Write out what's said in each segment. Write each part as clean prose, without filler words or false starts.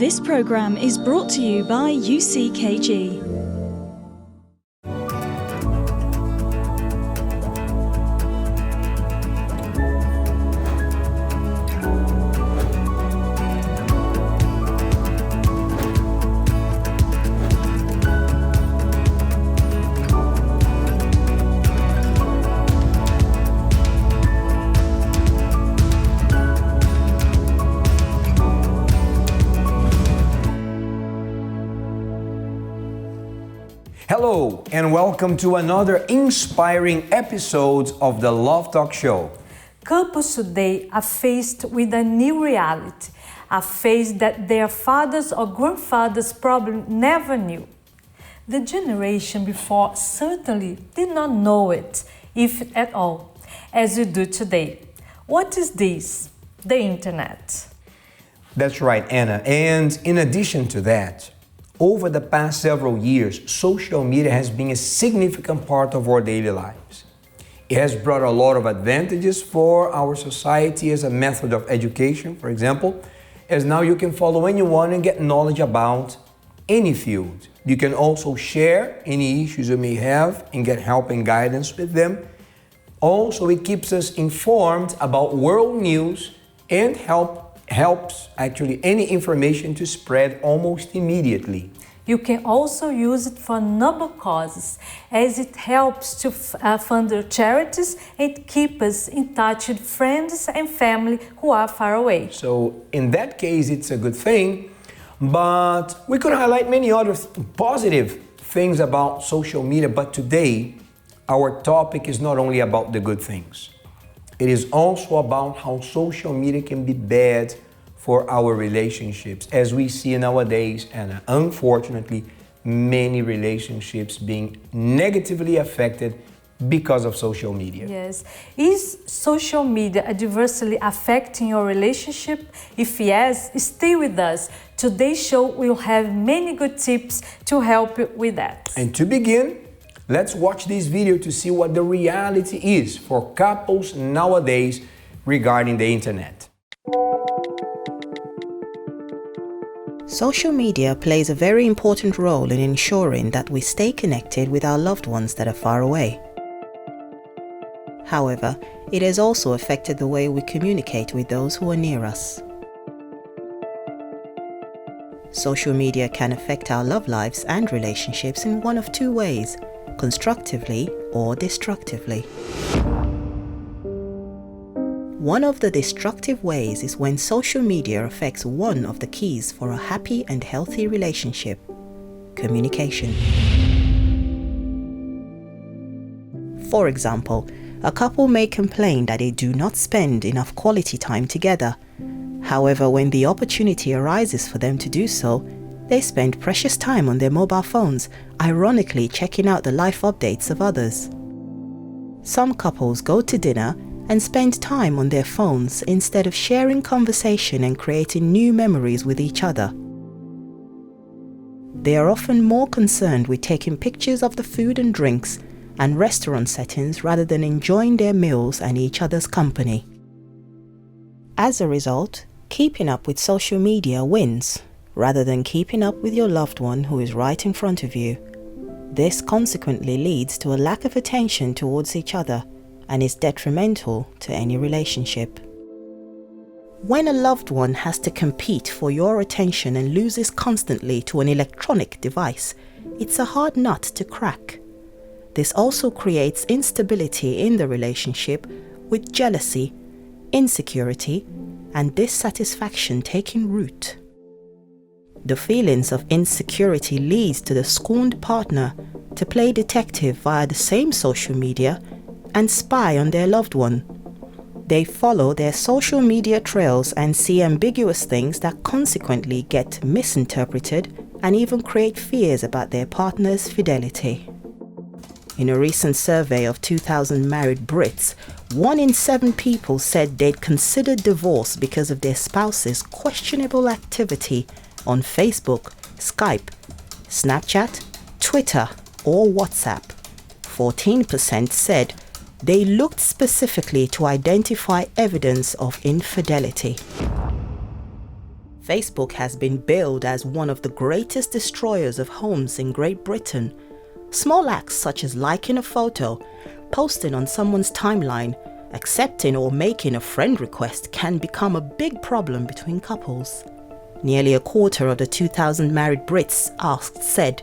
This program is brought to you by UCKG. Hello and welcome to another inspiring episode of the Love Talk Show. Couples today are faced with a new reality, a phase that their fathers or grandfathers probably never knew. The generation before certainly did not know it, if at all, as we do today. What is this? The internet. That's right, Anna. And in addition to that, over the past several years, social media has been a significant part of our daily lives. It has brought a lot of advantages for our society as a method of education, for example, as now you can follow anyone and get knowledge about any field. You can also share any issues you may have and get help and guidance with them. Also, it keeps us informed about world news and helps actually any information to spread almost immediately. You can also use it for noble causes, as it helps to fund charities and keep us in touch with friends and family who are far away. So in that case, it's a good thing, but we could highlight many other positive things about social media, but today our topic is not only about the good things. It is also about how social media can be bad for our relationships, as we see nowadays, and unfortunately, many relationships being negatively affected because of social media. Yes. Is social media adversely affecting your relationship? If yes, stay with us. Today's show will have many good tips to help you with that. And to begin, let's watch this video to see what the reality is for couples nowadays regarding the internet. Social media plays a very important role in ensuring that we stay connected with our loved ones that are far away. However, it has also affected the way we communicate with those who are near us. Social media can affect our love lives and relationships in one of two ways: constructively or destructively. One of the destructive ways is when social media affects one of the keys for a happy and healthy relationship: communication. For example, a couple may complain that they do not spend enough quality time together. However, when the opportunity arises for them to do so, they spend precious time on their mobile phones, ironically checking out the life updates of others. Some couples go to dinner and spend time on their phones instead of sharing conversation and creating new memories with each other. They are often more concerned with taking pictures of the food and drinks and restaurant settings rather than enjoying their meals and each other's company. As a result, keeping up with social media wins, rather than keeping up with your loved one who is right in front of you. This consequently leads to a lack of attention towards each other and is detrimental to any relationship. When a loved one has to compete for your attention and loses constantly to an electronic device, it's a hard nut to crack. This also creates instability in the relationship, with jealousy, insecurity, and dissatisfaction taking root. The feelings of insecurity leads to the scorned partner to play detective via the same social media and spy on their loved one. They follow their social media trails and see ambiguous things that consequently get misinterpreted and even create fears about their partner's fidelity. In a recent survey of 2,000 married Brits, 1 in 7 people said they'd consider divorce because of their spouse's questionable activity on Facebook, Skype, Snapchat, Twitter, or WhatsApp. 14% said they looked specifically to identify evidence of infidelity. Facebook has been billed as one of the greatest destroyers of homes in Great Britain. Small acts such as liking a photo, posting on someone's timeline, accepting or making a friend request can become a big problem between couples. Nearly a quarter of the 2,000 married Brits asked said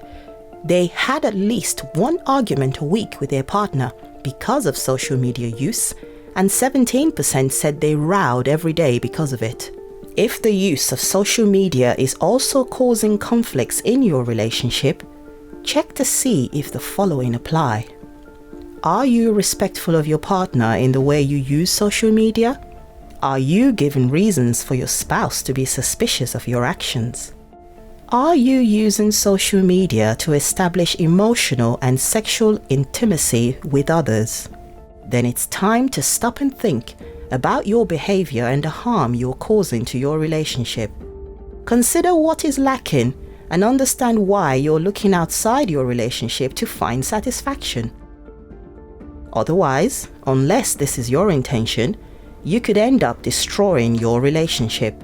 they had at least one argument a week with their partner because of social media use, and 17% said they rowed every day because of it. If the use of social media is also causing conflicts in your relationship, check to see if the following apply. Are you respectful of your partner in the way you use social media? Are you giving reasons for your spouse to be suspicious of your actions? Are you using social media to establish emotional and sexual intimacy with others? Then it's time to stop and think about your behavior and the harm you're causing to your relationship. Consider what is lacking and understand why you're looking outside your relationship to find satisfaction. Otherwise, unless this is your intention, you could end up destroying your relationship.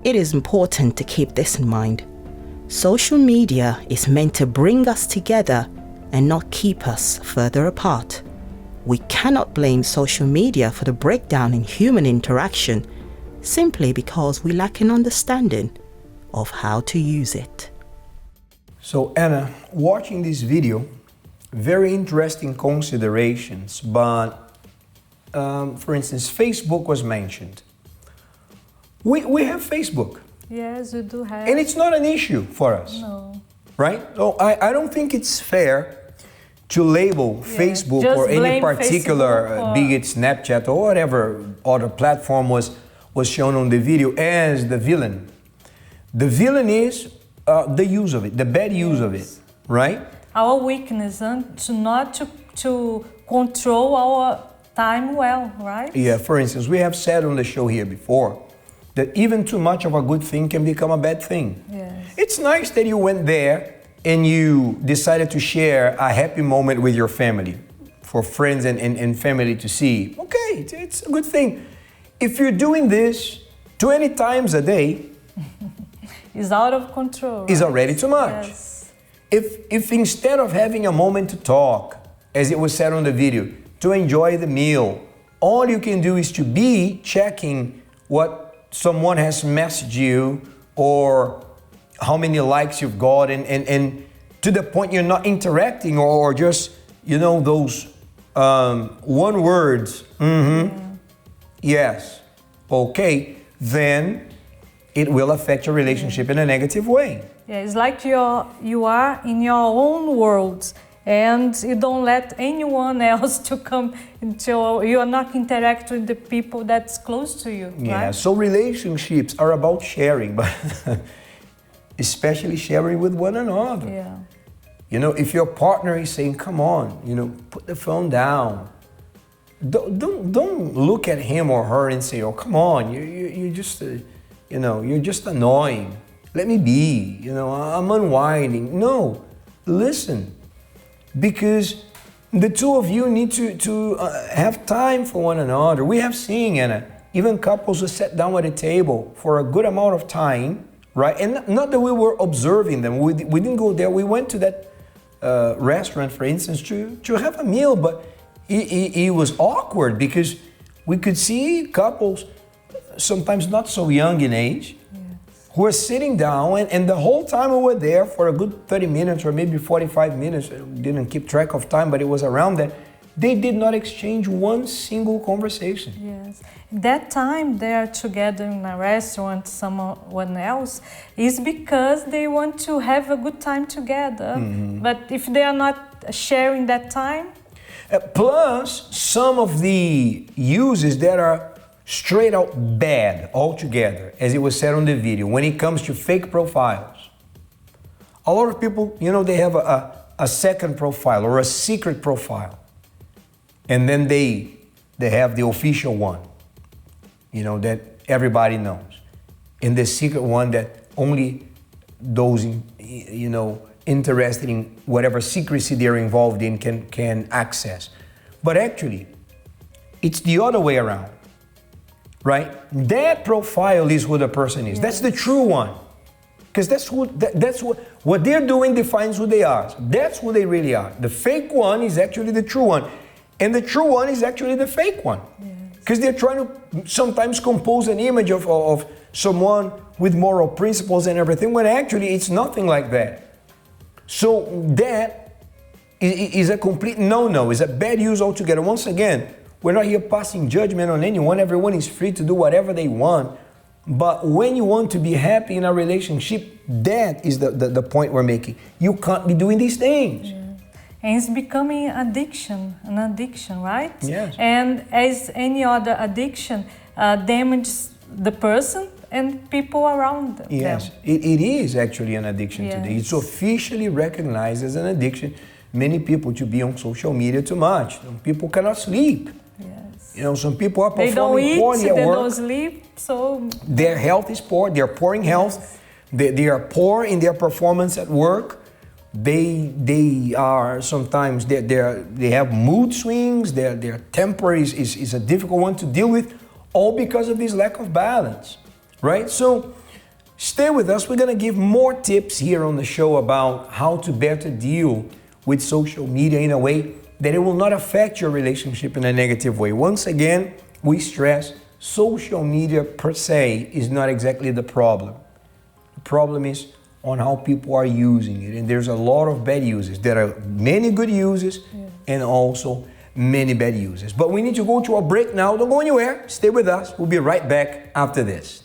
It is important to keep this in mind. Social media is meant to bring us together and not keep us further apart. We cannot blame social media for the breakdown in human interaction simply because we lack an understanding of how to use it. So Anna, watching this video, very interesting considerations, but for instance, Facebook was mentioned. We have Facebook. Yes, we do have. And it's not an issue for us. No. Right? So I don't think it's fair to label Facebook just or any blame particular, Facebook be it Snapchat or whatever other platform was shown on the video as the villain. The villain is the use of it, the bad use of it, right? Our weakness to control our time well, right? Yeah, for instance, we have said on the show here before that even too much of a good thing can become a bad thing. Yes. It's nice that you went there and you decided to share a happy moment with your family, for friends and family to see. Okay, it's a good thing. If you're doing this 20 times a day, It's out of control. Right? it's already too much. Yes. If instead of having a moment to talk, as it was said on the video, to enjoy the meal, all you can do is to be checking what someone has messaged you or how many likes you've got, and to the point you're not interacting or just, those one words, yes, okay, then it will affect your relationship in a negative way. Yeah, it's like you are in your own world and you don't let anyone else to come until you are not interacting with the people that's close to you. Yeah, right? so relationships are about sharing, but especially sharing with one another. Yeah. If your partner is saying, come on, put the phone down. Don't look at him or her and say, oh, come on, you're just, you're just annoying. Let me be, I'm unwinding. No, listen. Because the two of you need to have time for one another. We have seen, Anna, even couples who sat down at a table for a good amount of time, right? And not that we were observing them. We didn't go there. We went to that restaurant, for instance, to have a meal, but it was awkward because we could see couples, sometimes not so young in age, who were sitting down, and the whole time we were there for a good 30 minutes or maybe 45 minutes, didn't keep track of time, but it was around that, they did not exchange one single conversation. Yes. That time they are together in a restaurant, someone else, is because they want to have a good time together. But if they are not sharing that time... Plus, some of the uses that are straight out bad altogether, as it was said on the video, when it comes to fake profiles. A lot of people, they have a second profile or a secret profile. And then they have the official one, that everybody knows. And the secret one that only those, interested in whatever secrecy they're involved in can access. But actually, it's the other way around. right? That profile is who the person is. That's the true one. Because that's what they're doing defines who they are. That's who they really are. The fake one is actually the true one. And the true one is actually the fake one. Because they're trying to sometimes compose an image of someone with moral principles and everything, when actually it's nothing like that. So that is a complete no-no, is a bad use altogether. Once again, we're not here passing judgment on anyone. Everyone is free to do whatever they want. But when you want to be happy in a relationship, that is the point we're making. You can't be doing these things. Yeah. And it's becoming an addiction, right? Yes. And as any other addiction, damages the person and people around them. Yes, it is actually an addiction today. It's officially recognized as an addiction. Many people to be on social media too much. Some people cannot sleep. Yes. You know, some people are They don't performing eat, poorly at they work. don't sleep, so... Their health is poor, they're poor in health, they are poor in their performance at work. They are sometimes, they have mood swings, their temper is a difficult one to deal with, all because of this lack of balance, right? So stay with us, we're gonna give more tips here on the show about how to better deal with social media in a way that it will not affect your relationship in a negative way. Once again, we stress, social media per se is not exactly the problem. The problem is on how people are using it. And there's a lot of bad uses. There are many good uses and also many bad uses. But we need to go to a break now. Don't go anywhere. Stay with us. We'll be right back after this.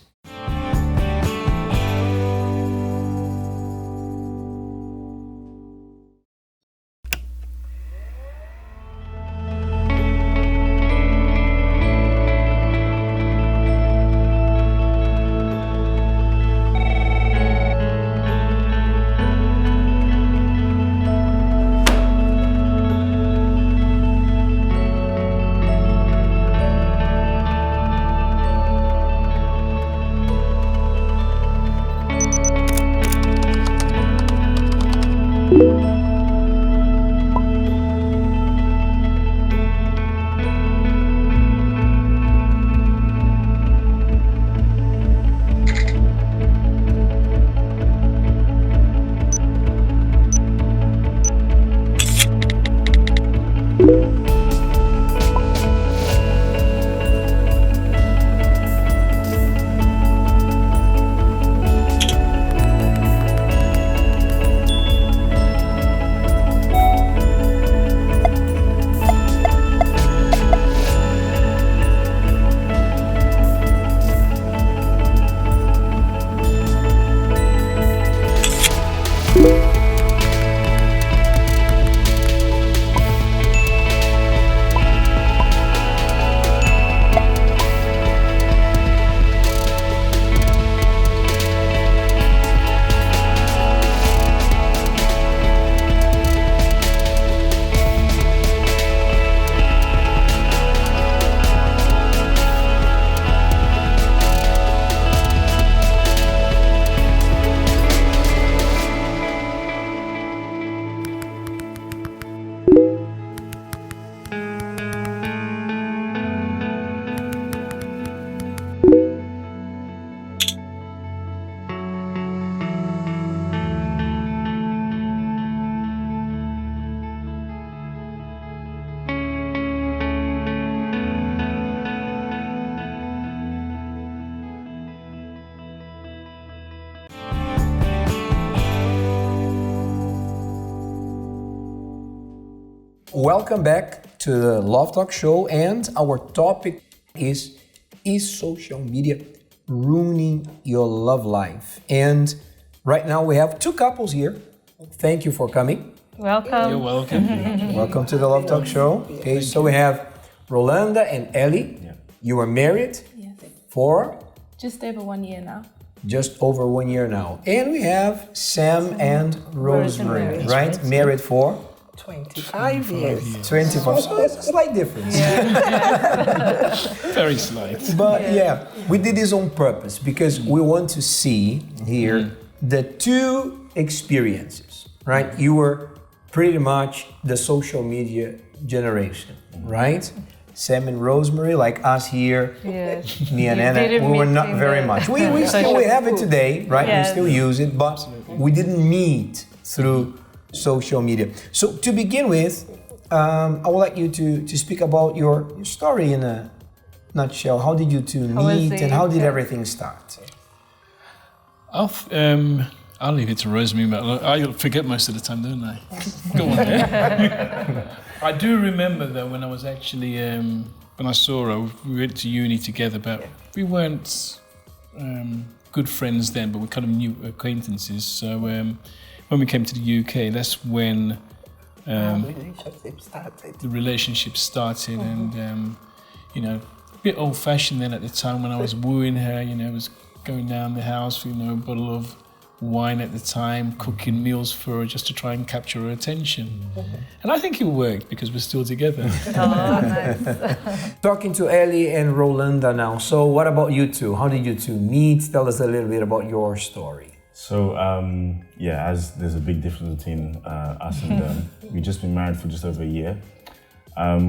Welcome back to the Love Talk Show, and our topic is social media ruining your love life? And right now we have two couples here. Thank you for coming. Welcome. You're welcome. Welcome to the Love Talk Show. Okay, so we have Rolanda and Ellie. Yeah. You are married for Just over 1 year now. just over 1 year now. And we have Sam and Rosemary, right? Married for 25 years. 25. So it's a slight difference. Very slight. But yeah, we did this on purpose because we want to see here the two experiences, right? You were pretty much the social media generation, right? Sam and Rosemary, like us here, Yes. me and You Anna, didn't we were meet not in very the- much. We still have it today, right? Yes. We still use it, but we didn't meet through social media. So to begin with, I would like you to speak about your story in a nutshell. How did you two meet and how did everything start? I'll leave it to Rosemary, but I forget most of the time, don't I? Go on, yeah. I do remember though when I was actually when I saw her, we went to uni together, but we weren't good friends then, but we kind of new acquaintances. So when we came to the UK, that's when the relationship started, and you know, a bit old-fashioned then at the time when I was wooing her. You know, I was going down the house, you know, a bottle of wine at the time, cooking meals for her just to try and capture her attention. And I think it worked because we're still together. Talking to Ellie and Rolanda now. So what about you two? How did you two meet? Tell us a little bit about your story. So, as there's a big difference between us and them, we've just been married for just over a year.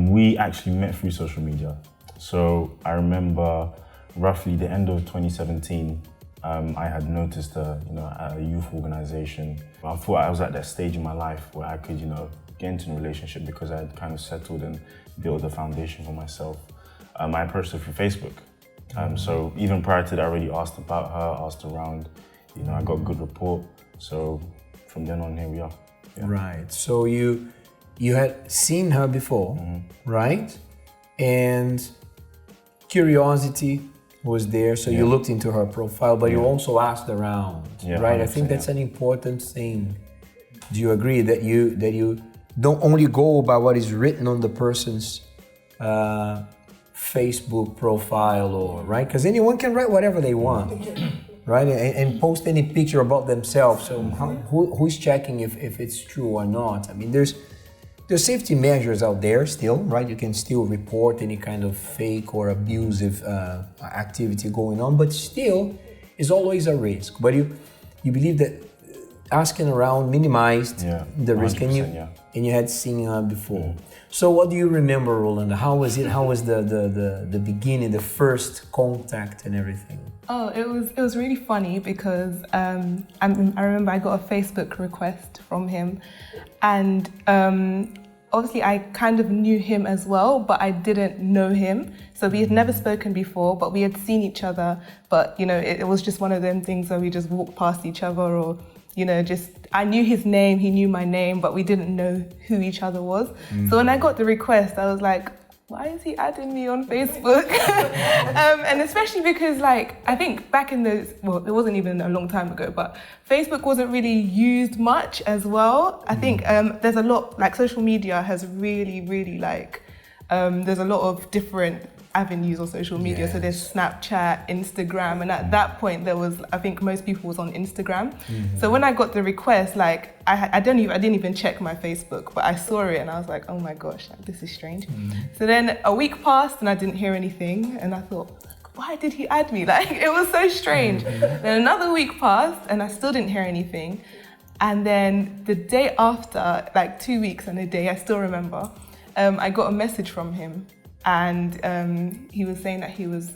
We actually met through social media. So I remember roughly the end of 2017, I had noticed a youth organization. I thought I was at that stage in my life where I could, get into a relationship because I had kind of settled and built a foundation for myself. I approached her through Facebook. So even prior to that, I already asked about her, asked around. I got a good report. So from then on, here we are. Yeah. Right. So you had seen her before, right? And curiosity was there, so you looked into her profile, but you also asked around, right? I think that's an important thing. Do you agree that you don't only go by what is written on the person's Facebook profile, or right? Because anyone can write whatever they want, right? And post any picture about themselves. So who's checking if it's true or not? I mean, there's safety measures out there still, right? You can still report any kind of fake or abusive activity going on, but still, it's always a risk. But you believe that asking around minimized the risk, and you had seen her before. So what do you remember, Rolanda? How was it? How was the beginning, the first contact and everything? Oh, it was really funny because I remember I got a Facebook request from him, and obviously I kind of knew him as well, but I didn't know him. So we had never spoken before, but we had seen each other. But it was just one of them things where we just walked past each other, or just I knew his name, he knew my name, but we didn't know who each other was. So when I got the request, I was like, why is he adding me on Facebook? And especially because I think back in those, well, it wasn't even a long time ago, but Facebook wasn't really used much as well. I think there's a lot, social media has really, there's a lot of different avenues on social media. So there's Snapchat, Instagram, and at that point there was, I think most people was on Instagram. So when I got the request, I didn't even check my Facebook, but I saw it and I was like, oh my gosh, this is strange. So then a week passed and I didn't hear anything, and I thought, why did he add me? It was so strange. Then another week passed and I still didn't hear anything. And then the day after, 2 weeks and a day, I still remember, I got a message from him. And he was saying that he was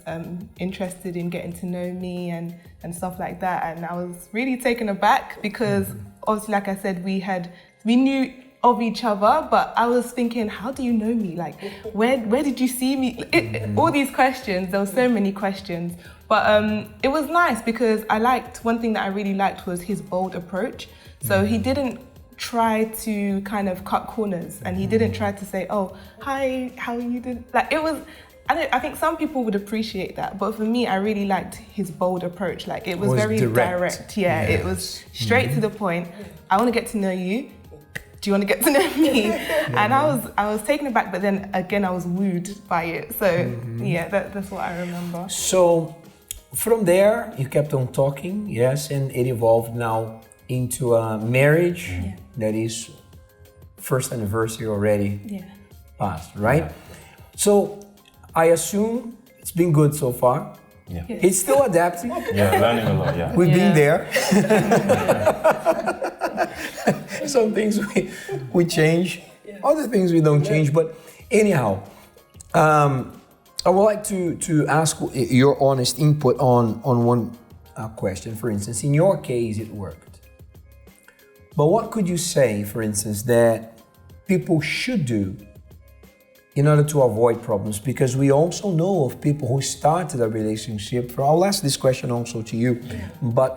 interested in getting to know me and stuff like that. And I was really taken aback because obviously, like I said, we knew of each other, but I was thinking, how do you know me? Where did you see me? All these questions, there were so many questions. But it was nice because one thing that I really liked was his bold approach. So he didn't try to kind of cut corners, and he didn't try to say, oh, hi, how are you doing? I think some people would appreciate that, but for me, I really liked his bold approach. It was very direct. Yeah, yes. It was straight to the point. I want to get to know you. Do you want to get to know me? And I was taken aback, but then again, I was wooed by it. So that's what I remember. So from there, you kept on talking, yes, and it evolved now into a marriage that is first anniversary already passed, right? Yeah. So I assume it's been good so far. Yeah. It's still adapting. Yeah, learning a lot, yeah. We've been there. Some things we change, other things we don't change, but anyhow, I would like to ask your honest input on one question. For instance, in your case, it worked. But what could you say, for instance, that people should do in order to avoid problems? Because we also know of people who started a relationship. I'll ask this question also to you. But,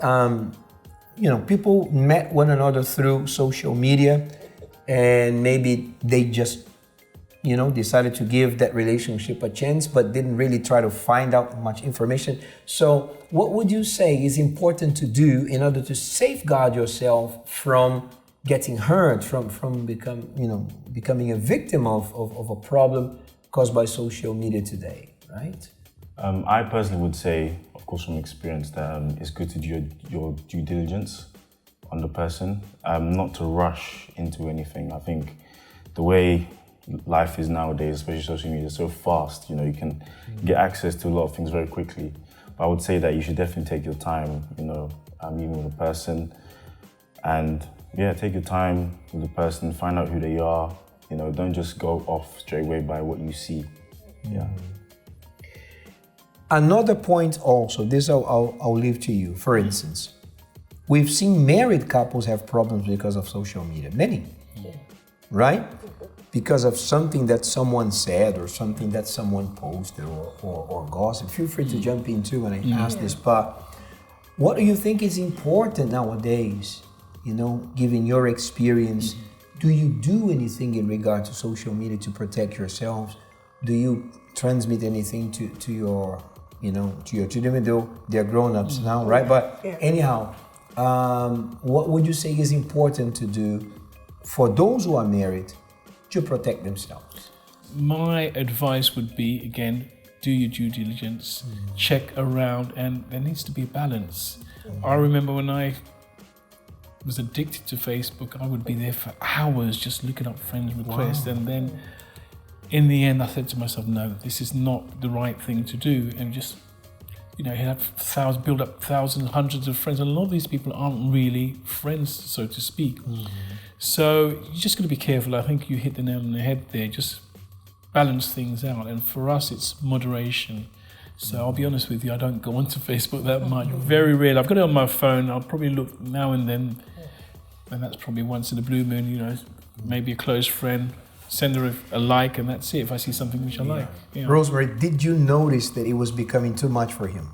people met one another through social media, and maybe they just decided to give that relationship a chance, but didn't really try to find out much information. So what would you say is important to do in order to safeguard yourself from getting hurt, from becoming a victim of a problem caused by social media today, right? I personally would say, of course from experience, that it's good to do your due diligence on the person, not to rush into anything. I think the way life is nowadays, especially social media, is so fast. You can get access to a lot of things very quickly. But I would say that you should definitely take your time, meeting with a person, and take your time with the person, find out who they are. Don't just go off straight away by what you see. Yeah. Another point also, this I'll leave to you. For instance, we've seen married couples have problems because of social media. Many, right? Because of something that someone said or something that someone posted or gossip. Feel free to jump in too when I ask this, but what do you think is important nowadays, given your experience? Do you do anything in regard to social media to protect yourselves? Do you transmit anything to your children, even though they're grown-ups now, right? But anyhow, what would you say is important to do for those who are married to protect themselves? My advice would be, again, do your due diligence, check around, and there needs to be balance. I remember when I was addicted to Facebook, I would be there for hours just looking up friends' requests, and then in the end I said to myself, no, this is not the right thing to do, and just build up thousands, hundreds of friends, and a lot of these people aren't really friends, so to speak. So you're just going to be careful. I think you hit the nail on the head there. Just balance things out. And for us, it's moderation. So I'll be honest with you, I don't go onto Facebook that much. Very rarely. I've got it on my phone. I'll probably look now and then. And that's probably once in a blue moon, maybe a close friend. Send her a like, and that's it if I see something which I like. Yeah. Rosemary, did you notice that it was becoming too much for him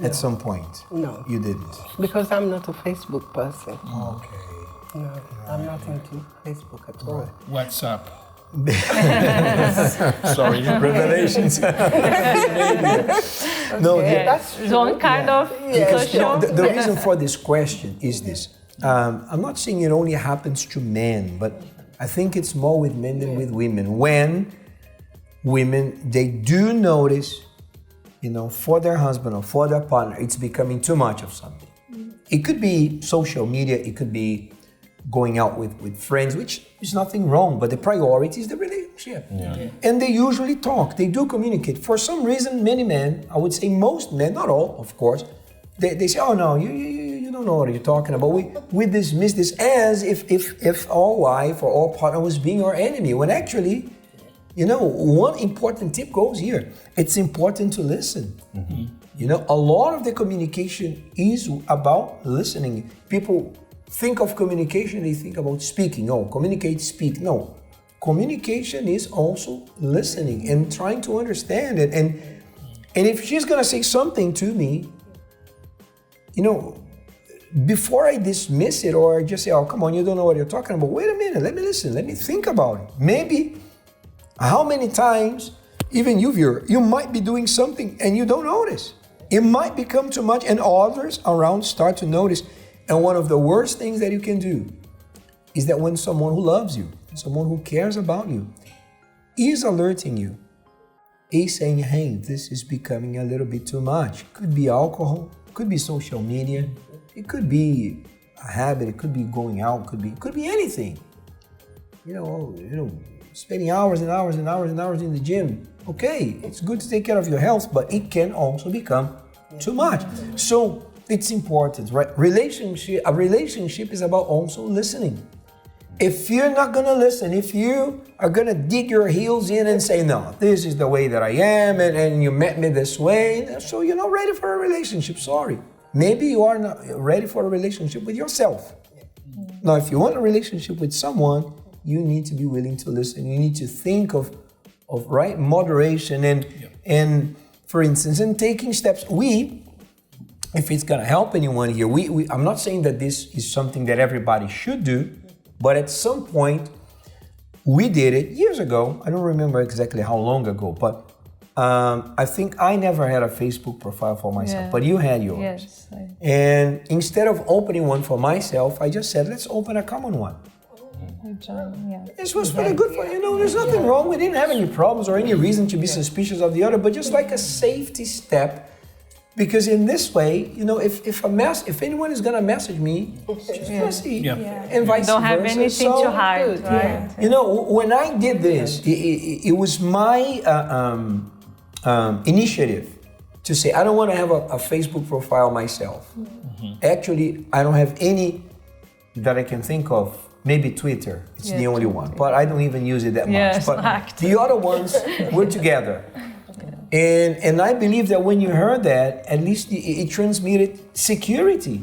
at some point? No. You didn't? Because I'm not a Facebook person. Okay. No, I'm not into Facebook at all. WhatsApp. Sorry, revelations. No, that's one kind of social. The reason for this question is this. I'm not saying it only happens to men, but I think it's more with men than with women. When women, they do notice, for their husband or for their partner, it's becoming too much of something. It could be social media, it could be going out with friends, which is nothing wrong, but the priority is the relationship. And they usually talk, they do communicate. For some reason, many men, I would say most men, not all, of course, they say, oh no, you don't know what you're talking about. We dismiss this as if our wife or our partner was being our enemy, when actually, one important tip goes here. It's important to listen. A lot of the communication is about listening. People think of communication, they think about speaking. No, communicate, speak. No, communication is also listening and trying to understand it. And if she's gonna say something to me, before I dismiss it or just say, oh, come on, you don't know what you're talking about. Wait a minute, let me listen, let me think about it. Maybe, how many times, even you, viewer, you might be doing something and you don't notice. It might become too much and others around start to notice. And one of the worst things that you can do is that when someone who loves you, someone who cares about you, is alerting you, is saying, hey, this is becoming a little bit too much. Could be alcohol, could be social media, it could be a habit, it could be going out, could be anything. Spending hours and hours and hours and hours in the gym. Okay, it's good to take care of your health, but it can also become too much. So it's important, right? A relationship is about also listening. If you're not gonna listen, if you are gonna dig your heels in and say, no, this is the way that I am, and you met me this way, so you're not ready for a relationship, sorry. Maybe you are not ready for a relationship with yourself. Now, if you want a relationship with someone, you need to be willing to listen. You need to think of right moderation and for instance, in taking steps. If it's gonna help anyone here, I'm not saying that this is something that everybody should do, but at some point, we did it years ago. I don't remember exactly how long ago, but I think I never had a Facebook profile for myself, but you had yours. Yes. And instead of opening one for myself, I just said, let's open a common one. This was really good for you. There's nothing wrong. We didn't have any problems or any reason to be suspicious of the other, but just like a safety step. Because in this way, if anyone is gonna message me, just message, and vice versa. Don't have anything to hide, right? When I did this, it was my initiative to say I don't want to have a Facebook profile myself. Actually, I don't have any that I can think of. Maybe Twitter, it's the only one, but I don't even use it that much. But the other ones, we're together. And I believe that when you heard that, at least it transmitted security,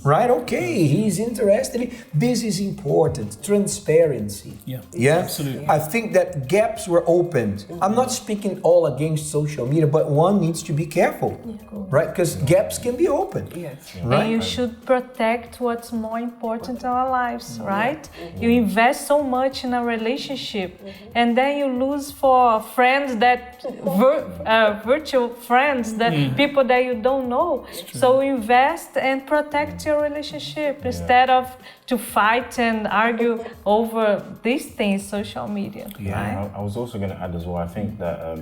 right? Okay, he's interested. This is important. Transparency. Yeah, absolutely. I think that gaps were opened. I'm not speaking all against social media, but one needs to be careful, right? Because gaps can be opened. Right? And you should protect what's more important in our lives, right? You invest so much in a relationship, and then you lose for friends that virtual friends, that people that you don't know. So invest and protect your relationship instead of to fight and argue over these things, social media. Right? I was also going to add as well, I think that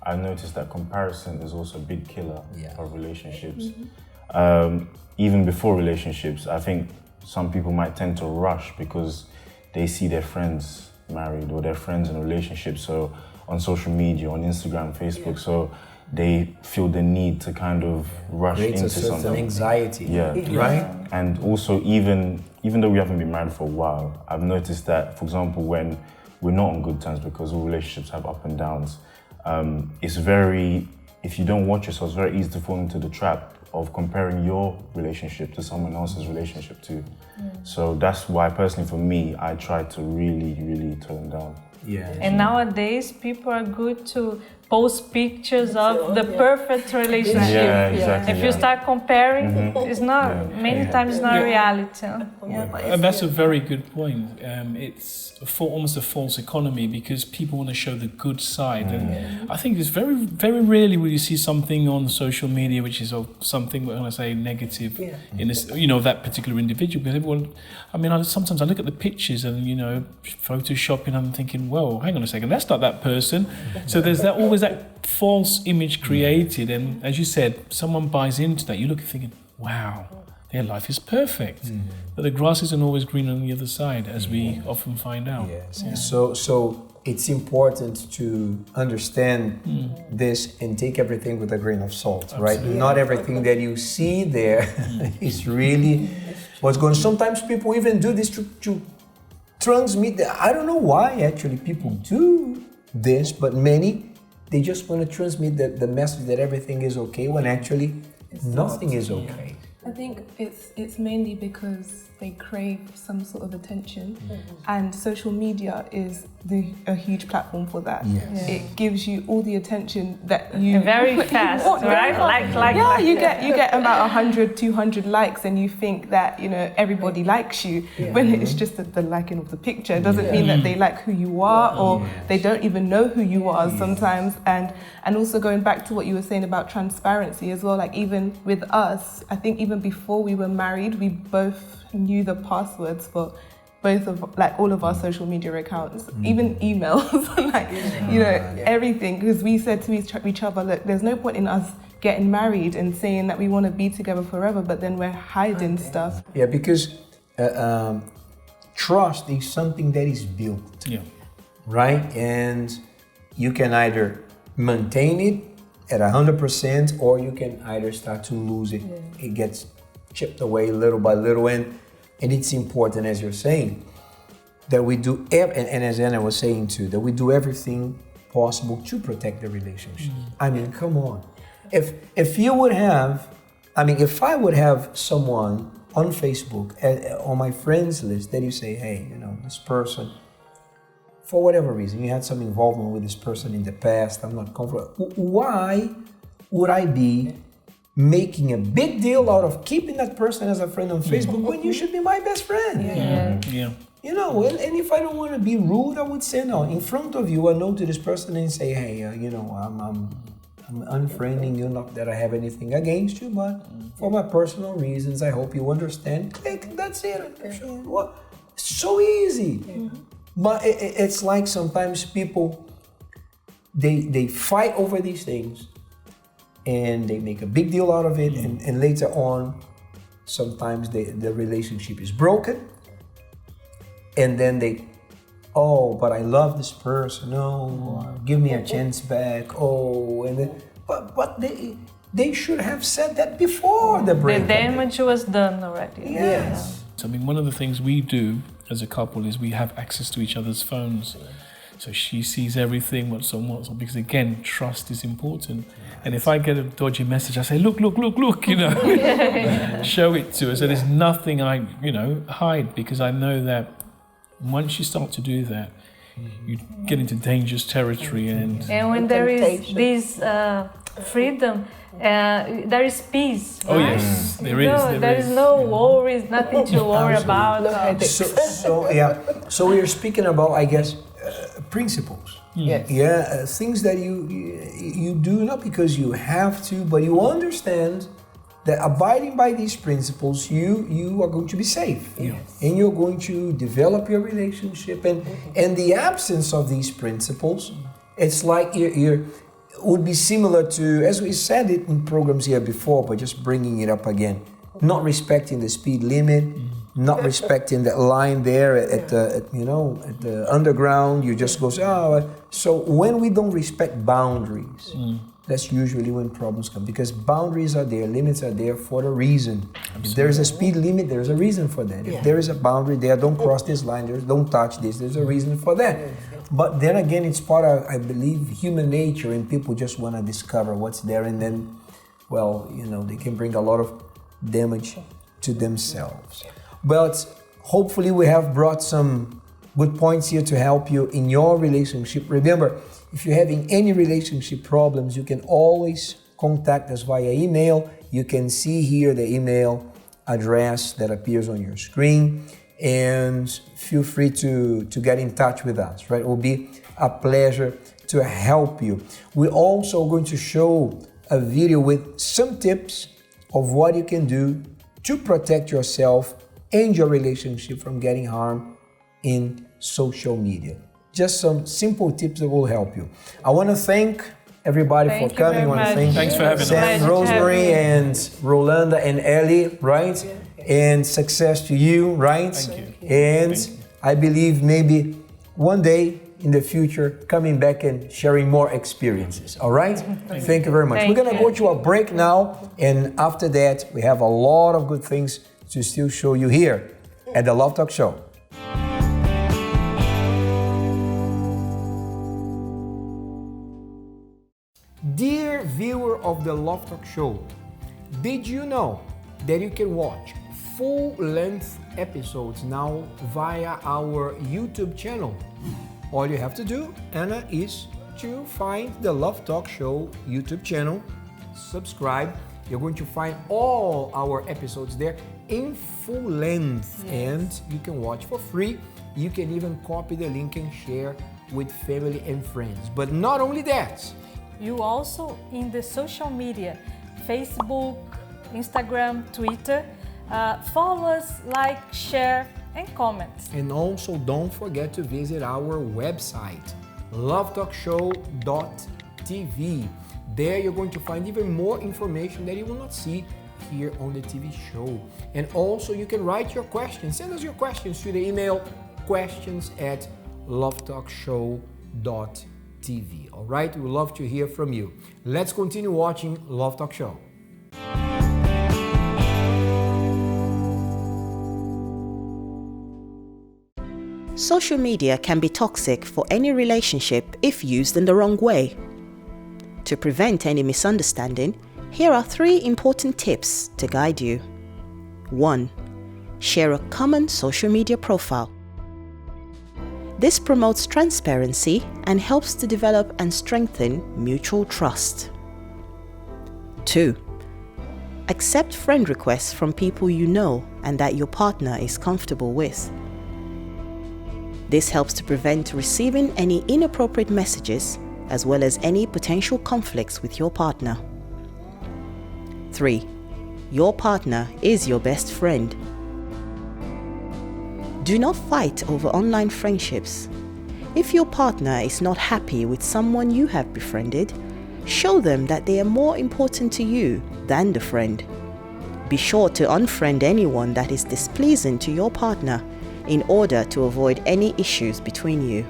I noticed that comparison is also a big killer of relationships. Even before relationships, I think some people might tend to rush because they see their friends married or their friends in a relationship. So on social media, on Instagram, Facebook, so they feel the need to kind of rush into something. Anxiety. Right? And also, even though we haven't been married for a while, I've noticed that, for example, when we're not on good terms, because all relationships have up and downs, if you don't watch yourself, it's very easy to fall into the trap of comparing your relationship to someone else's relationship too. So that's why, personally, for me, I try to really, really tone down. And nowadays, people are good to post pictures of the perfect relationship. If you start comparing, it's not many times not reality. And that's a very good point. It's almost a false economy because people want to show the good side. And I think it's very, very rarely will you see something on social media which is something, when I say negative, in this, that particular individual. Because everyone, sometimes I look at the pictures and, photoshopping, I'm thinking, well, hang on a second, that's not that person. So there's always that false image created. And as you said, someone buys into that, you look at thinking, wow, their life is perfect. But the grass isn't always green on the other side, as we often find out. So it's important to understand this and take everything with a grain of salt, right? Not everything that you see there is really what's going on. Sometimes people even do this to transmit. I don't know why actually people do this, but many, they just want to transmit the message that everything is okay when actually nothing is okay. I think it's mainly because they crave some sort of attention, and social media is a huge platform for that. It gives you all the attention that you very fast, right? You get about 100, 200 likes, and you think that everybody likes you when it's just the liking of the picture. It doesn't mean that they like who you are, or they don't even know who you are sometimes. And also going back to what you were saying about transparency as well, like even with us, I think even before we were married, we both knew the passwords for both of all of our social media accounts, even emails, everything, because we said to each other, look, there's no point in us getting married and saying that we want to be together forever, but then we're hiding stuff. Because trust is something that is built, right? And you can either maintain it at 100%, or you can either start to lose it. It gets chipped away little by little, and it's important, as you're saying. that we do, and as Anna was saying too, that we do everything possible to protect the relationship. I mean, come on. If you would have, if I would have someone on Facebook, on my friends list, that you say, hey, this person, for whatever reason, you had some involvement with this person in the past, I'm not comfortable. Why would I be making a big deal out of keeping that person as a friend on Facebook when you should be my best friend? Yeah. And if I don't want to be rude, I would say no. In front of you, I know to this person and say, hey, I'm unfriending you, not that I have anything against you, but for my personal reasons, I hope you understand. Click, that's it. Well, so easy. But it's like sometimes people, they fight over these things and they make a big deal out of it, and later on, sometimes the relationship is broken. And then but I love this person. Give me a chance back. But they should have said that before the breakup. The damage was done already. Yes. So, one of the things we do as a couple is we have access to each other's phones. So she sees everything, what's on, because again, trust is important. And if I get a dodgy message, I say, look, show it to her. So there's nothing I, hide, because I know that once you start to do that, you get into dangerous territory. And when there is this freedom, there is peace. Oh yes, there is. There is no worries, nothing to worry about. So we are speaking about, I guess, principles. Yes. Yeah, things that you do not because you have to, but you understand that abiding by these principles, you are going to be safe. Yes. And you're going to develop your relationship. And the absence of these principles, it's like would be similar to, as we said it in programs here before, but just bringing it up again, not respecting the speed limit, not respecting that line there at the underground. You just go, so when we don't respect boundaries, that's usually when problems come, because boundaries are there, limits are there for a reason. Absolutely. If there's a speed limit, there's a reason for that. If there is a boundary there, don't cross this line, don't touch this, there's a reason for that. But then again, it's part of, I believe, human nature, and people just want to discover what's there, and then, they can bring a lot of damage to themselves. But hopefully we have brought some good points here to help you in your relationship. Remember, if you're having any relationship problems, you can always contact us via email. You can see here the email address that appears on your screen, and feel free to get in touch with us, right? It will be a pleasure to help you. We're also going to show a video with some tips of what you can do to protect yourself and your relationship from getting harmed in social media. Just some simple tips that will help you. I want to thank everybody for coming. I want to thank Thanks for having us. Sam, Rosemary, and Rolanda and Ellie, right? And success to you, right? Thank you. And I believe maybe one day in the future, coming back and sharing more experiences, all right? Thank you very much. We're going to go to a break now, and after that, we have a lot of good things to still show you here at the Love Talk Show. Dear viewer of the Love Talk Show, did you know that you can watch full-length episodes now via our YouTube channel? All you have to do, Anna, is to find the Love Talk Show YouTube channel, subscribe. You're going to find all our episodes there in full length, and you can watch for free. You can even copy the link and share with family and friends. But not only that, You also in the social media, Facebook, Instagram, Twitter, follow us, like, share, and comment. and also don't forget to visit our website, lovetalkshow.tv. There you're going to find even more information that you will not see here on the TV show. And also you can write your questions. Send us your questions to the email questions@lovetalkshow.tv. All right, we would love to hear from you. Let's continue watching Love Talk Show. Social media can be toxic for any relationship if used in the wrong way. To prevent any misunderstanding, here are 3 important tips to guide you. 1. Share a common social media profile. This promotes transparency and helps to develop and strengthen mutual trust. 2. Accept friend requests from people you know and that your partner is comfortable with. This helps to prevent receiving any inappropriate messages as well as any potential conflicts with your partner. 3. Your partner is your best friend. Do not fight over online friendships. If your partner is not happy with someone you have befriended, show them that they are more important to you than the friend. Be sure to unfriend anyone that is displeasing to your partner in order to avoid any issues between you.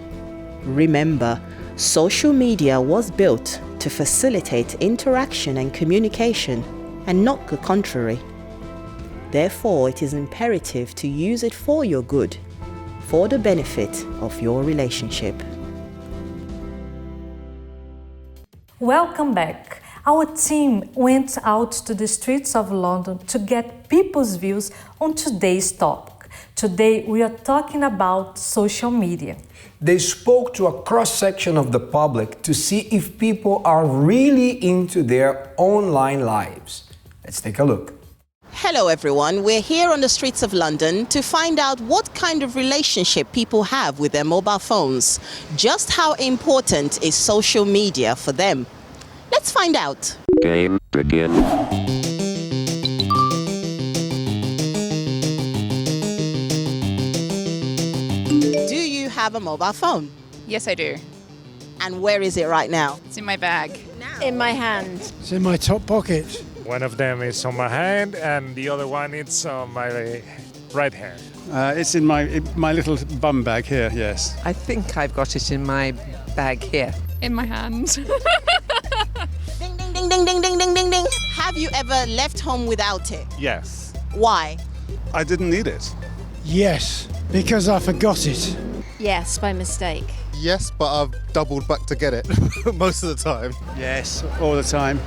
Remember, social media was built to facilitate interaction and communication, and not the contrary. Therefore, it is imperative to use it for your good, for the benefit of your relationship. Welcome back. Our team went out to the streets of London to get people's views on today's topic. Today we are talking about social media. They spoke to a cross-section of the public to see if people are really into their online lives. Let's take a look. Hello everyone, we're here on the streets of London to find out what kind of relationship people have with their mobile phones. Just how important is social media for them? Let's find out. Game begin. Do you have a mobile phone? Yes, I do. And where is it right now? It's in my bag. In my hand. It's in my top pocket. One of them is on my hand and the other one is on my right hand. It's in my little bum bag here, yes. I think I've got it in my bag here. In my hand. Ding, ding, ding, ding, ding, ding, ding, ding, ding. Have you ever left home without it? Yes. Why? I didn't need it. Yes, because I forgot it. Yes, by mistake. Yes, but I've doubled back to get it most of the time. Yes, all the time.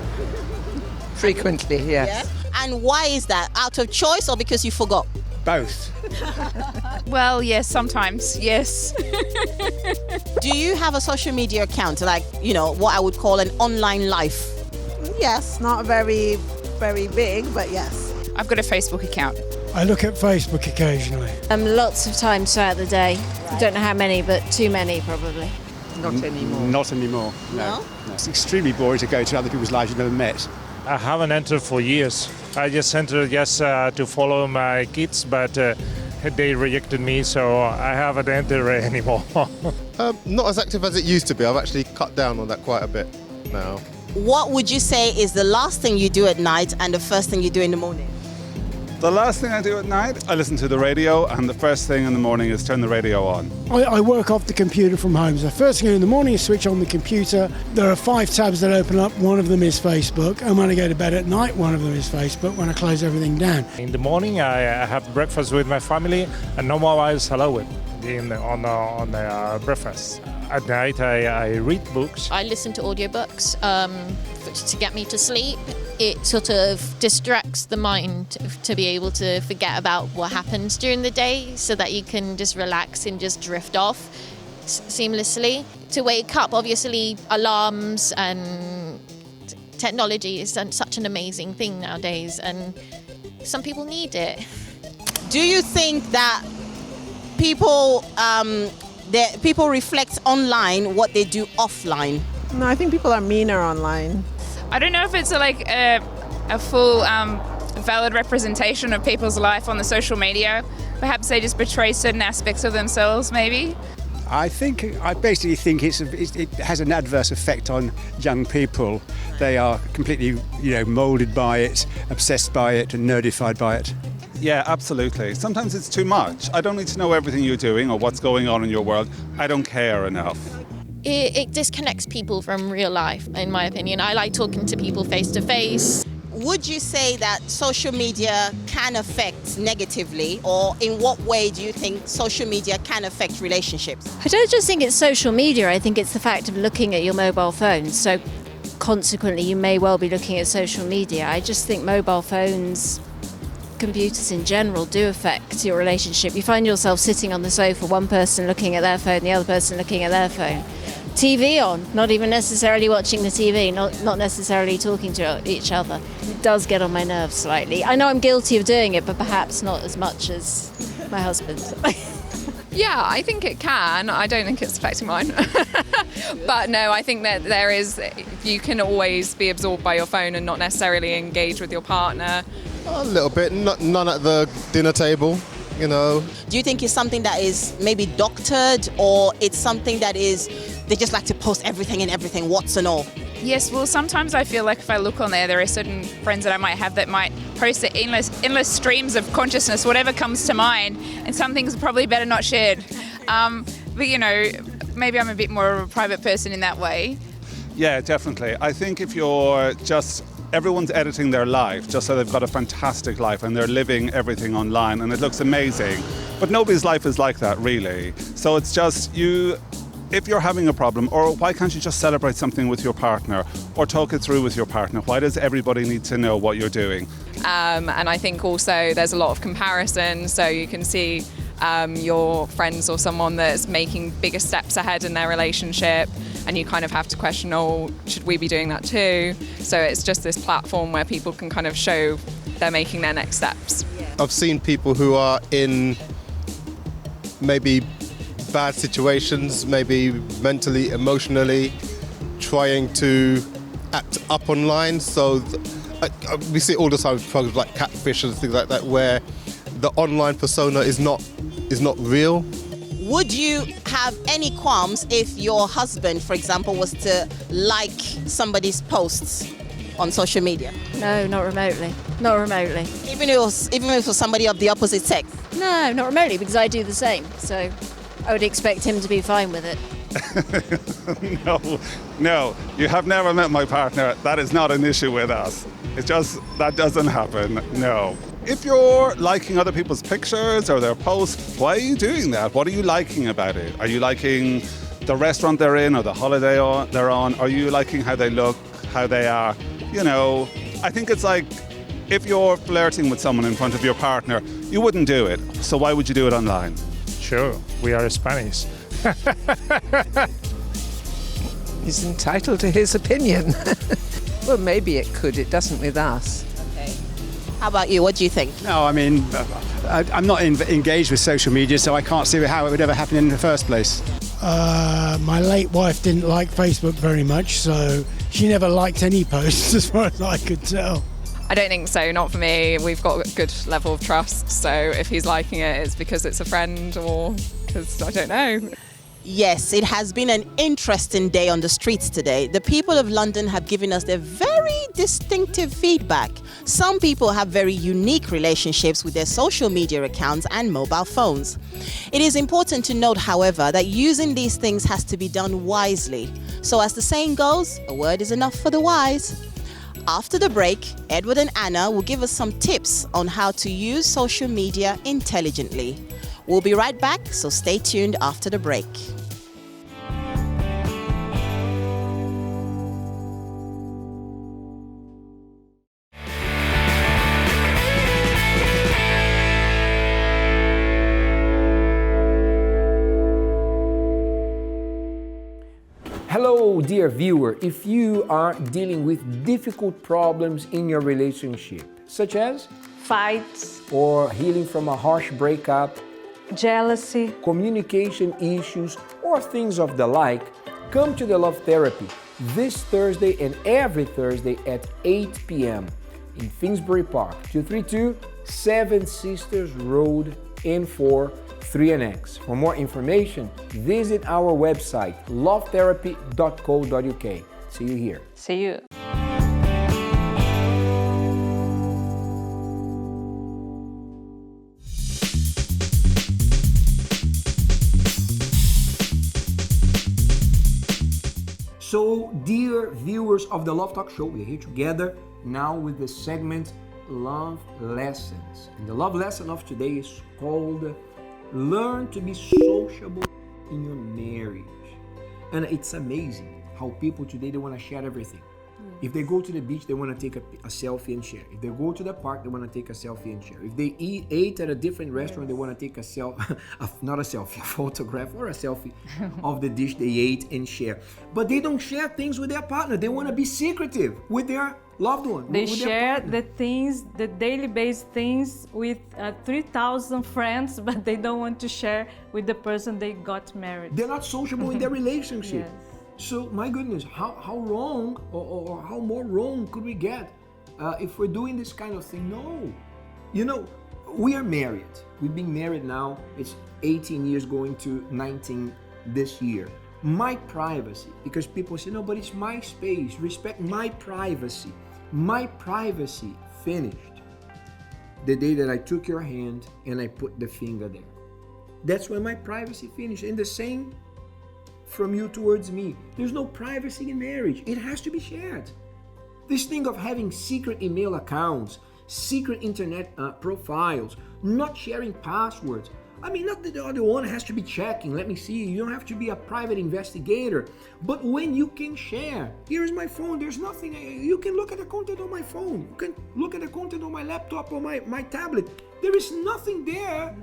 Frequently, yes. Yeah? And why is that? Out of choice or because you forgot? Both. Well, yes, sometimes, yes. Do you have a social media account, like, what I would call an online life? Yes, not very, very big, but yes. I've got a Facebook account. I look at Facebook occasionally. Lots of times throughout the day. Right. Don't know how many, but too many probably. Not anymore. Not anymore, no. It's extremely boring to go to other people's lives you've never met. I haven't entered for years. I just entered to follow my kids, but they rejected me, so I haven't entered anymore. Not as active as it used to be. I've actually cut down on that quite a bit now. What would you say is the last thing you do at night and the first thing you do in the morning? The last thing I do at night, I listen to the radio, and the first thing in the morning is turn the radio on. I work off the computer from home. So first thing in the morning is switch on the computer. There are 5 tabs that open up. One of them is Facebook. And when I go to bed at night, one of them is Facebook when I close everything down. In the morning, I have breakfast with my family, and normalize hello on the breakfast. At night, I read books. I listen to audiobooks to get me to sleep. It sort of distracts the mind to be able to forget about what happens during the day so that you can just relax and just drift off seamlessly. To wake up, obviously, alarms and technology is such an amazing thing nowadays, and some people need it. Do you think that people reflect online what they do offline? No, I think people are meaner online. I don't know if it's a full valid representation of people's life on the social media. Perhaps they just portray certain aspects of themselves, maybe. I basically think it has an adverse effect on young people. They are completely, moulded by it, obsessed by it, and nerdified by it. Yeah, absolutely. Sometimes it's too much. I don't need to know everything you're doing or what's going on in your world. I don't care enough. It disconnects people from real life, in my opinion. I like talking to people face to face. would you say that social media can affect negatively, or in what way do you think social media can affect relationships? I don't just think it's social media, I think it's the fact of looking at your mobile phone. So consequently, you may well be looking at social media. I just think mobile phones, computers in general, do affect your relationship. You find yourself sitting on the sofa, one person looking at their phone, the other person looking at their phone. TV on, not even necessarily watching the TV, not necessarily talking to each other. It does get on my nerves slightly. I know I'm guilty of doing it, but perhaps not as much as my husband. Yeah, I think it can. I don't think it's affecting mine. But no, I think that you can always be absorbed by your phone and not necessarily engage with your partner. A little bit, none at the dinner table, you know. Do you think it's something that is maybe doctored, or it's something that they just like to post everything and everything, what's and all? Yes, well, sometimes I feel like if I look on there are certain friends that I might have that might post the endless streams of consciousness, whatever comes to mind, and some things are probably better not shared. But, you know, maybe I'm a bit more of a private person in that way. Yeah, definitely. I think if you're just... Everyone's editing their life just so they've got a fantastic life and they're living everything online and it looks amazing. But nobody's life is like that, really. So it's just if you're having a problem, or why can't you just celebrate something with your partner or talk it through with your partner? Why does everybody need to know what you're doing? And I think also there's a lot of comparison, so you can see your friends or someone that's making bigger steps ahead in their relationship, and you kind of have to question, oh, should we be doing that too? So it's just this platform where people can kind of show they're making their next steps. I've seen people who are in maybe bad situations, maybe mentally, emotionally, trying to act up online. So we see all the time with programs like Catfish and things like that, where the online persona is not real. Would you have any qualms if your husband, for example, was to like somebody's posts on social media? No, not remotely. Not remotely. Even if it was somebody of the opposite sex? No, not remotely, because I do the same. So I would expect him to be fine with it. No, you have never met my partner. That is not an issue with us. It's just, that doesn't happen, no. If you're liking other people's pictures or their posts, why are you doing that? What are you liking about it? Are you liking the restaurant they're in or the holiday they're on? Are you liking how they look, how they are? You know, I think it's like if you're flirting with someone in front of your partner, you wouldn't do it. So why would you do it online? Sure, we are Spanish. He's entitled to his opinion. Well, maybe it could. It doesn't with us. Okay. How about you? What do you think? No, I mean, I'm not engaged with social media, so I can't see how it would ever happen in the first place. My late wife didn't like Facebook very much, so she never liked any posts as far as I could tell. I don't think so, not for me. We've got a good level of trust, so if he's liking it, it's because it's a friend or because, I don't know. Yes, it has been an interesting day on the streets today. The people of London have given us their very distinctive feedback. Some people have very unique relationships with their social media accounts and mobile phones. It is important to note, however, that using these things has to be done wisely. So as the saying goes, a word is enough for the wise. After the break, Edward and Anna will give us some tips on how to use social media intelligently. We'll be right back, so stay tuned after the break. Hello, dear viewer. If you are dealing with difficult problems in your relationship, such as fights or healing from a harsh breakup, jealousy, communication issues, or things of the like, come to the Love Therapy this Thursday and every Thursday at 8 p.m. in Finsbury Park, 232 Seven Sisters Road, N4, 3NX. For more information, visit our website, lovetherapy.co.uk. See you here. See you. So, dear viewers of the Love Talk Show, we're here together now with the segment Love Lessons. And the love lesson of today is called Learn to be Sociable in Your Marriage. And it's amazing how people today, they want to share everything. If they go to the beach, they want to take a selfie and share. If they go to the park, they want to take a selfie and share. If they ate at a different restaurant, they want to take a photograph or a selfie of the dish they ate and share. But they don't share things with their partner. They want to be secretive with their loved one. They share the things, the daily based things with 3,000 friends, but they don't want to share with the person they got married. They're not sociable in their relationship. Yes. So, my goodness, how wrong or how more wrong could we get if we're doing this kind of thing? No. You know, we are married. We've been married now. It's 18 years going to 19 this year. My privacy, because people say, no, but it's my space. Respect my privacy. My privacy finished the day that I took your hand and I put the finger there. That's when my privacy finished. And the same from you towards me. There's no privacy in marriage. It has to be shared. This thing of having secret email accounts, secret internet profiles, not sharing passwords. I mean, not that the other one has to be checking. Let me see. You don't have to be a private investigator. But when you can share, here's my phone. There's nothing. You can look at the content on my phone. You can look at the content on my laptop or my tablet. There is nothing there.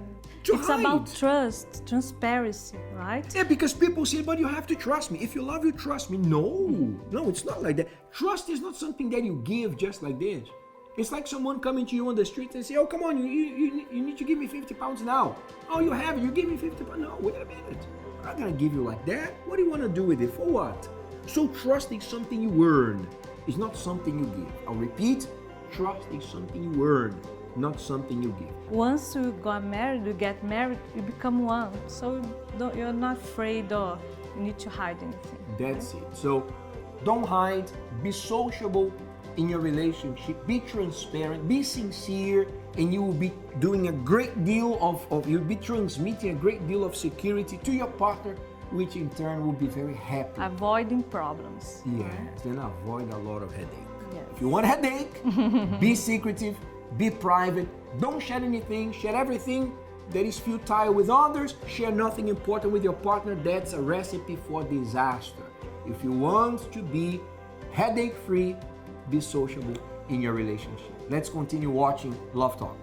It's about trust, transparency, right? Yeah, because people say, but you have to trust me. If you love, you trust me. No, it's not like that. Trust is not something that you give just like this. It's like someone coming to you on the street and say, oh, come on, you need to give me 50 pounds now. Oh, you have it, you give me 50 pounds. No, wait a minute. I'm not gonna give you like that. What do you wanna do with it? For what? So trust is something you earn. It's not something you give. I'll repeat, trust is something you earn, not something you give. Once you get married, you become one. So you're not afraid or you need to hide anything. That's it. So don't hide, be sociable in your relationship, be transparent, be sincere, and you will be doing a great deal you'll be transmitting a great deal of security to your partner, which in turn will be very happy. Avoiding problems. Yes, then avoid a lot of headache. Yes. If you want a headache, be secretive, be private, don't share anything, share everything that is futile with others, share nothing important with your partner. That's a recipe for disaster. If you want to be headache-free, be sociable in your relationship. Let's continue watching Love Talk.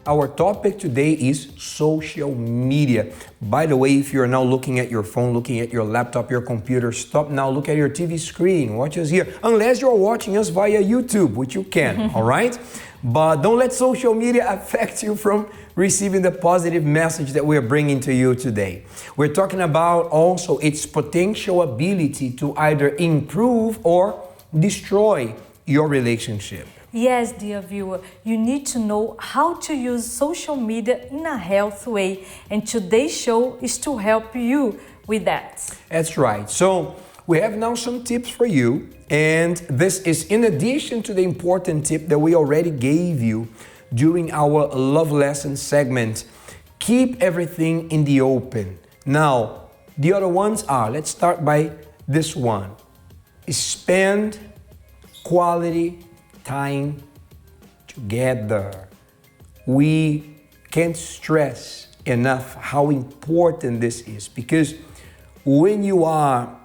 Our topic today is social media. By the way, if you're now looking at your phone, looking at your laptop, your computer, stop now, look at your TV screen, watch us here. Unless you're watching us via YouTube, which you can, all right? But don't let social media affect you from receiving the positive message that we're bringing to you today. We're talking about also its potential ability to either improve or destroy your relationship. Yes, dear viewer, you need to know how to use social media in a healthy way, and today's show is to help you with that. That's right. So we have now some tips for you, and this is in addition to the important tip that we already gave you during our Love Lesson segment. Keep everything in the open. Now, the other ones are, let's start by this one. Spend quality time together. We can't stress enough how important this is, because when you are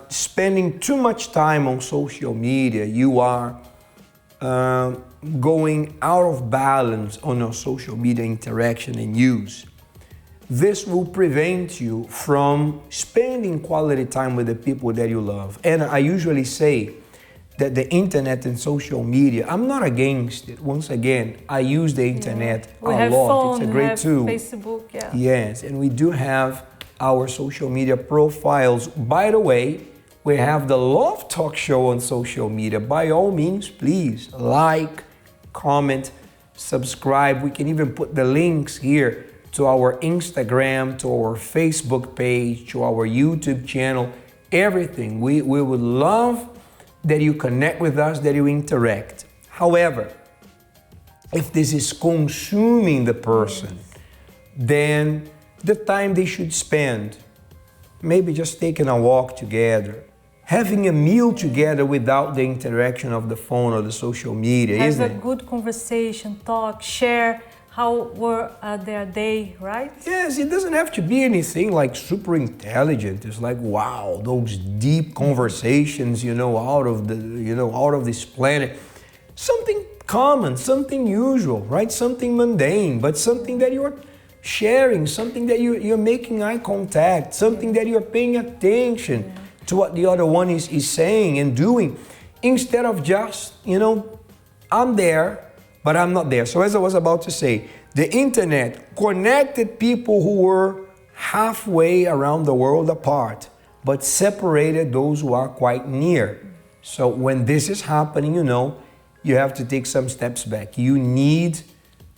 spending too much time on social media, you are going out of balance on your social media interaction and use. This will prevent you from spending quality time with the people that you love. And I usually say that the internet and social media, I'm not against it. Once again, I use the internet a lot. Phone, it's a great tool. Facebook, yeah. Yes, and we do have our social media profiles. By the way, we have the Love Talk show on social media. By all means, please like, comment, subscribe. We can even put the links here to our Instagram, to our Facebook page, to our YouTube channel, everything. We would love that you connect with us, that you interact. However, if this is consuming the person, then the time they should spend, maybe just taking a walk together, having a meal together without the interaction of the phone or the social media, isn't it? Have a good conversation, talk, share how were their day, right? Yes, it doesn't have to be anything like super intelligent. It's like, wow, those deep conversations, out of this planet. Something common, something usual, right? Something mundane, but something that you're sharing, something that you're making eye contact, something that you're paying attention to what the other one is saying and doing, instead of just, I'm there, but I'm not there. So as I was about to say, the internet connected people who were halfway around the world apart, but separated those who are quite near. So when this is happening, you have to take some steps back. You need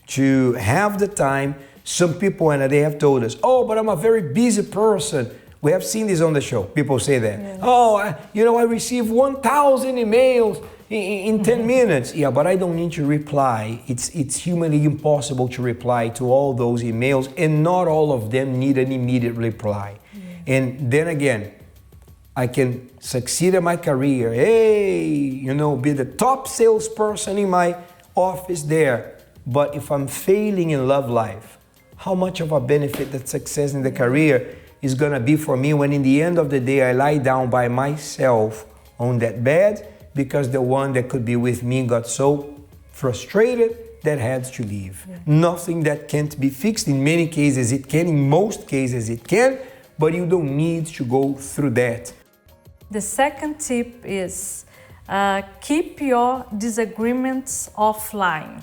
to have the time. Some people, and they have told us, oh, but I'm a very busy person. We have seen this on the show. People say that. Yes. Oh, I receive 1,000 emails in 10 minutes. Yeah, but I don't need to reply. It's humanly impossible to reply to all those emails, and not all of them need an immediate reply. Yeah. And then again, I can succeed in my career. Hey, be the top salesperson in my office there. But if I'm failing in love life, how much of a benefit that success in the career is gonna be for me when in the end of the day I lie down by myself on that bed because the one that could be with me got so frustrated that had to leave. Yeah. Nothing that can't be fixed. In many cases it can, in most cases it can, but you don't need to go through that. The second tip is keep your disagreements offline.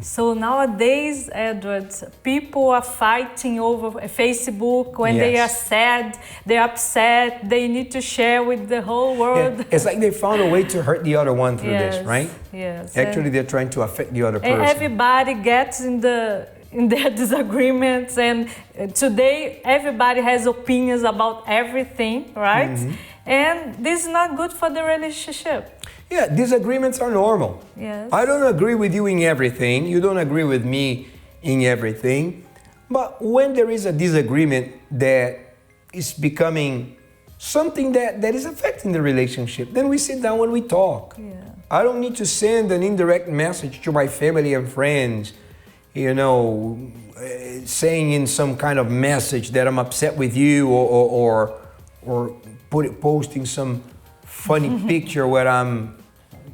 So nowadays, Edward, people are fighting over Facebook when they are sad, they're upset, they need to share with the whole world. Yeah, it's like they found a way to hurt the other one through this, right? Yes. Actually, they're trying to affect the other person. And everybody gets in their disagreements, and today everybody has opinions about everything, right? Mm-hmm. And this is not good for the relationship. Yeah, disagreements are normal. Yes. I don't agree with you in everything. You don't agree with me in everything. But when there is a disagreement that is becoming something that is affecting the relationship, then we sit down and we talk. Yeah. I don't need to send an indirect message to my family and friends, saying in some kind of message that I'm upset with you, or posting some funny picture where I'm,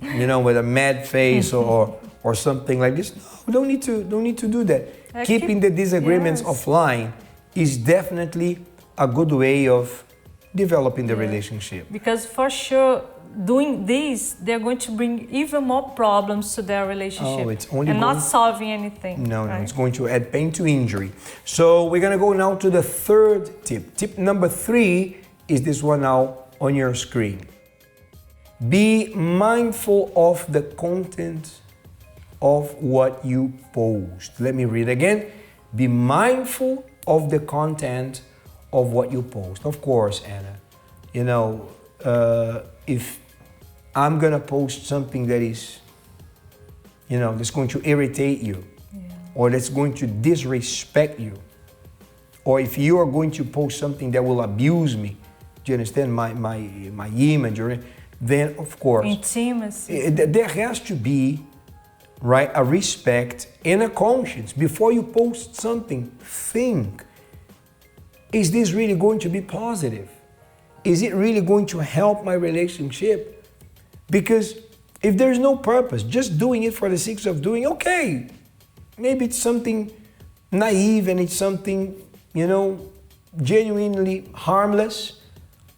with a mad face or something like this. No, we don't need to do that. Keeping the disagreements offline is definitely a good way of developing the relationship. Because for sure, doing this, they're going to bring even more problems to their relationship. Oh, it's only not solving anything. No, it's going to add pain to injury. So we're going to go now to the third tip. Tip number 3 is this one now on your screen. Be mindful of the content of what you post. Let me read again. Be mindful of the content of what you post. Of course, Anna, if I'm gonna post something that is, that's going to irritate you, or that's going to disrespect you, or if you are going to post something that will abuse me, do you understand, my image, then of course, intimacy. There has to be, right, a respect and a conscience. Before you post something, think, is this really going to be positive? Is it really going to help my relationship? Because if there's no purpose, just doing it for the sake of doing, okay, maybe it's something naive and it's something, genuinely harmless.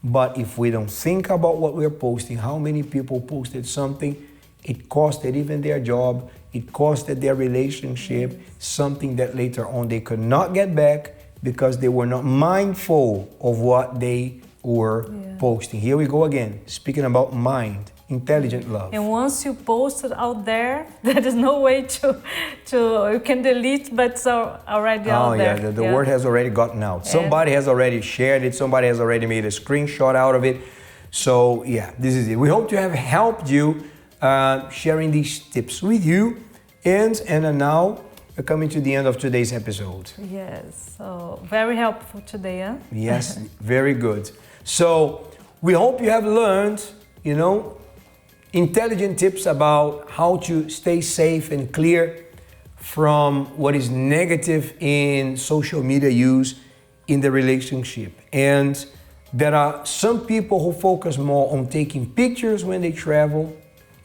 But if we don't think about what we're posting, how many people posted something, it costed even their job, it costed their relationship, something that later on they could not get back because they were not mindful of what they were posting. Here we go again, speaking about mind, intelligent love. And once you post it out there, there is no way to you can delete, but it's already out there. The word has already gotten out. Somebody has already shared it. Somebody has already made a screenshot out of it. So this is it. We hope to have helped you sharing these tips with you. And now we're coming to the end of today's episode. Yes, so very helpful today, huh? Yes, very good. So we hope you have learned, intelligent tips about how to stay safe and clear from what is negative in social media use in the relationship. And there are some people who focus more on taking pictures when they travel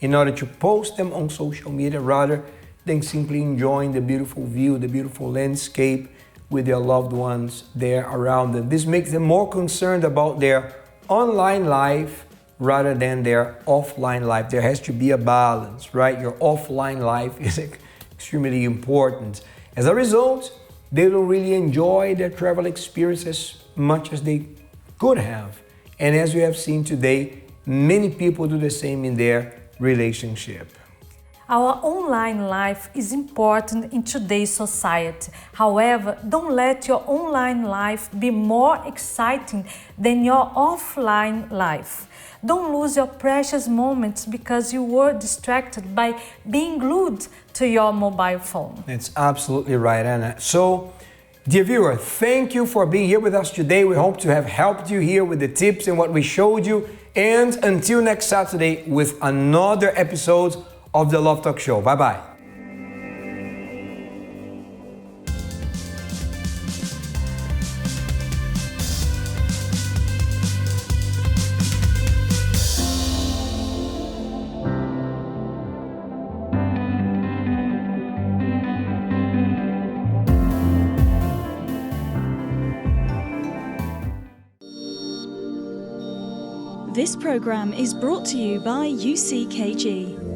in order to post them on social media rather than simply enjoying the beautiful view, the beautiful landscape with their loved ones there around them. This makes them more concerned about their online life rather than their offline life. There has to be a balance, right? Your offline life is extremely important. As a result, they don't really enjoy their travel experience as much as they could have. And as we have seen today, many people do the same in their relationship. Our online life is important in today's society. However, don't let your online life be more exciting than your offline life. Don't lose your precious moments because you were distracted by being glued to your mobile phone. That's absolutely right, Anna. So, dear viewer, thank you for being here with us today. We hope to have helped you here with the tips and what we showed you. And until next Saturday with another episode of the Love Talk Show. Bye-bye. This program is brought to you by UCKG.